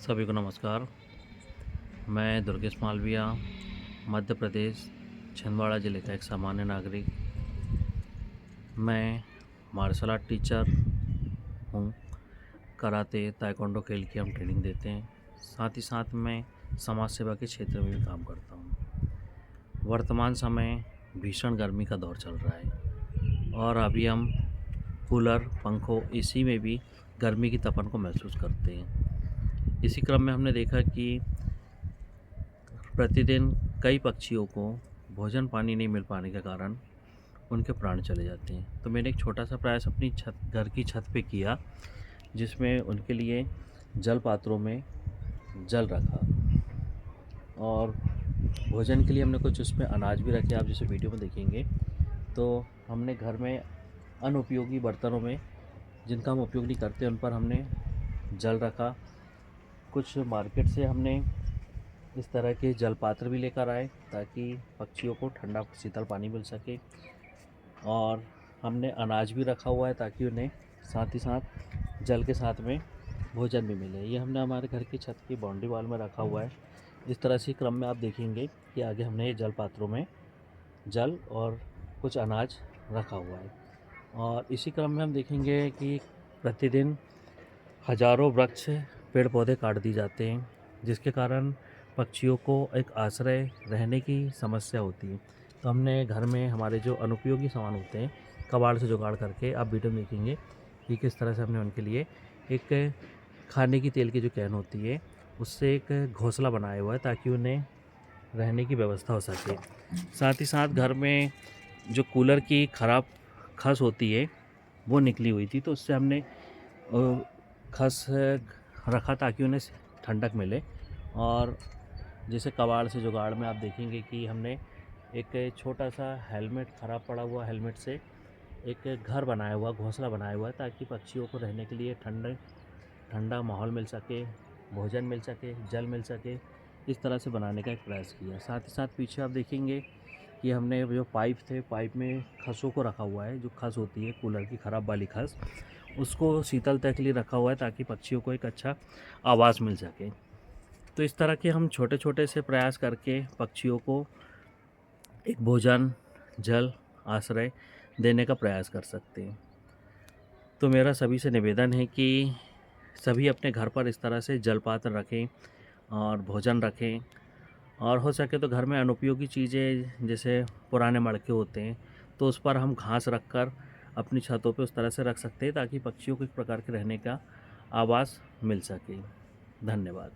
सभी को नमस्कार। मैं दुर्गेश मालविया, मध्य प्रदेश, छिंदवाड़ा ज़िले का एक सामान्य नागरिक। मैं मार्शल आर्ट टीचर हूँ। कराटे, ताइक्वांडो खेल की हम ट्रेनिंग देते हैं। साथ ही साथ मैं समाज सेवा के क्षेत्र में भी काम करता हूँ। वर्तमान समय भीषण गर्मी का दौर चल रहा है और अभी हम कूलर, पंखों, एसी में भी गर्मी की तपन को महसूस करते हैं। इसी क्रम में हमने देखा कि प्रतिदिन कई पक्षियों को भोजन पानी नहीं मिल पाने के कारण उनके प्राण चले जाते हैं। तो मैंने एक छोटा सा प्रयास अपनी घर की छत पे किया, जिसमें उनके लिए जल पात्रों में जल रखा और भोजन के लिए हमने कुछ उसमें अनाज भी रखे। आप जैसे वीडियो में देखेंगे तो हमने घर में अनुपयोगी बर्तनों में, जिनका हम उपयोग नहीं करते, उन पर हमने जल रखा। कुछ मार्केट से हमने इस तरह के जल पात्र भी लेकर आए ताकि पक्षियों को ठंडा शीतल पानी मिल सके। और हमने अनाज भी रखा हुआ है ताकि उन्हें साथ ही साथ जल के साथ में भोजन भी मिले। ये हमने हमारे घर की छत की बाउंड्री वॉल में रखा हुआ है। इस तरह से क्रम में आप देखेंगे कि आगे हमने ये जल पात्रों में जल और कुछ अनाज रखा हुआ है। और इसी क्रम में हम देखेंगे कि प्रतिदिन हज़ारों वृक्ष, पेड़ पौधे काट दिए जाते हैं, जिसके कारण पक्षियों को एक आश्रय रहने की समस्या होती है। तो हमने घर में हमारे जो अनुपयोगी सामान होते हैं, कबाड़ से जुगाड़ करके, आप वीडियो में देखेंगे कि किस तरह से हमने उनके लिए एक खाने की तेल की जो कैन होती है, उससे एक घोंसला बनाया हुआ है ताकि उन्हें रहने की व्यवस्था हो सके। साथ ही साथ घर में जो कूलर की ख़राब खस होती है वो निकली हुई थी, तो उससे हमने खस रखा ताकि उन्हें ठंडक मिले। और जैसे कबाड़ से जुगाड़ में आप देखेंगे कि हमने एक छोटा सा हेलमेट, ख़राब पड़ा हुआ हेलमेट से एक घर बनाया हुआ, घोंसला बनाया हुआ है ताकि पक्षियों को रहने के लिए ठंडा माहौल मिल सके, भोजन मिल सके, जल मिल सके। इस तरह से बनाने का एक प्रयास किया। साथ ही साथ पीछे आप देखेंगे कि हमने जो पाइप थे, पाइप में खसों को रखा हुआ है। जो खस होती है कूलर की ख़राब वाली खस, उसको शीतलता के लिए रखा हुआ है ताकि पक्षियों को एक अच्छा आवास मिल सके। तो इस तरह के हम छोटे छोटे से प्रयास करके पक्षियों को एक भोजन, जल, आश्रय देने का प्रयास कर सकते हैं। तो मेरा सभी से निवेदन है कि सभी अपने घर पर इस तरह से जल पात्र रखें और भोजन रखें। और हो सके तो घर में अनुपयोगी चीज़ें जैसे पुराने मड़के होते हैं, तो उस पर हम घास रखकर अपनी छतों पे उस तरह से रख सकते हैं ताकि पक्षियों को एक प्रकार के रहने का आवास मिल सके। धन्यवाद।